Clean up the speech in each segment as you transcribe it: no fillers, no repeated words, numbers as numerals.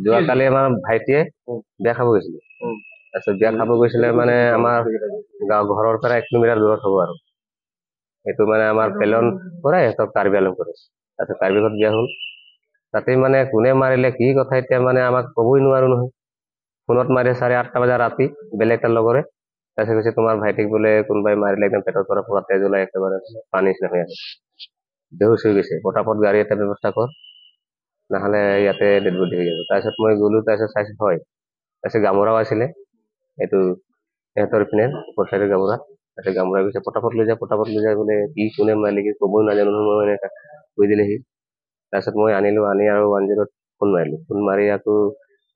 যোৱাকালি আমাৰ ভাইটিয়ে বিয়া খাব গৈছিলে। তাৰপিছত বিয়া খাব গৈছিলে মানে আমাৰ ঘৰৰ পৰা 1 কিলোমিটাৰ দূৰত হ'ব আৰু এইটো মানে আমাৰ পেলন কৰে সিহঁতক কাৰ্বি আলং কৰে। তাৰপিছত কাৰ্বি ঘৰত বিয়া হ'ল। তাতে মানে কোনে মাৰিলে কি কথা এতিয়া মানে আমাক ক'বই নোৱাৰো নহয়। ফোনত মাৰে 8:30 বজা ৰাতি বেলেগ এটাৰ লগৰে। তাৰপিছত কৈছে তোমাৰ ভাইটিক বোলে কোনোবাই মাৰিলে, একদম পেটৰ পৰা পুৰা তেজ ওলাই একেবাৰে পানী নিচিনা হৈ আছে, বেহুচ হৈ গৈছে, পটাপট গাড়ী এটা ব্যৱস্থা কৰ, নহ'লে ইয়াতে ডেড বডি হৈ যাব। তাৰপিছত মই গ'লো, তাৰপিছত চাইছো হয়। তাৰপিছত গামোৰাও আছিলে, এইটো সিহঁতৰ পিনে পথাৰি গামোৰা, তাৰপিছত গামোৰা গৈছে পটাপট লৈ যায় বোলে কি কোনে মাৰিলে কি ক'বই নাজানো নহয়, মই এনেকা কৈ দিলেহি। তাৰপিছত মই আনিলো, আনি আৰু 1-0 ফোন মাৰিলো, ফোন মাৰি আকৌ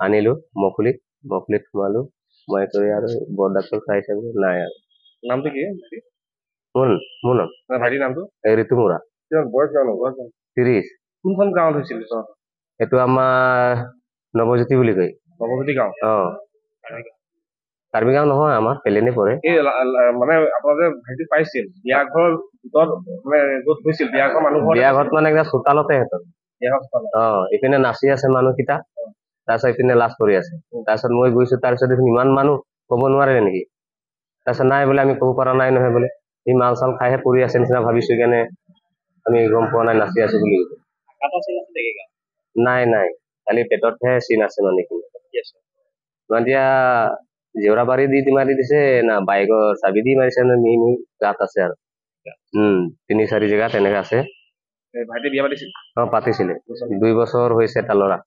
আনিলো মখুলিত সোমালো, মই কৰি আৰু বৰ ডাক্তৰ চাইছে নাই আৰু। নামটো কি? মোৰ নাম ভাইটিৰ নামটো ঋতু মুৰা। বয়স কিমান হ'ব? 30। কোনখন গাঁৱত হৈছিল? এইটো আমাৰ নৱজ্যোতি বুলি কয়। নৱজ্যোতি গাঁও? কাৰ্বি গাঁও নহয়, আমাৰ পেলেনে পৰে। মানে আপোনালোকে ভাইটি পাইছিল বিয়া ঘৰৰ ভিতৰত, মানে য'ত হৈছিল বিয়া ঘৰ মানুহ বিয়া ঘৰত মানে একদম চোতালতে সিহঁতৰ। ইপিনে নাচি আছে মানুহকেইটা, তাৰপিছত ইপিনে লাজ কৰি আছে। তাৰপিছত মই গৈছো, তাৰপিছত ইমান মানুহ ক'ব নোৱাৰে নেকি? তাৰপিছত নাই বোলে আমি ক'ব পৰা নাই নহয় বোলে, সি মাল চাল খাইহে পৰি আছে নিচিনা ভাবিছো, সেইকাৰণে আমি গম পোৱা নাই নাচি আছো বুলি কৈছে। নাই খালি পেটতহে চিন আছে মানে এতিয়া জেওৰাবাৰী দি মাৰি দিছে না বাইকৰ চাবি দি মাৰিছে নে মিহি গাত আছে আৰু 3-4 জেগাত তেনেকে আছে। ভাইটি বিয়া পাতিছিল? পাতিছিলে, 2 বছৰ হৈছে তাৰ ল'ৰা।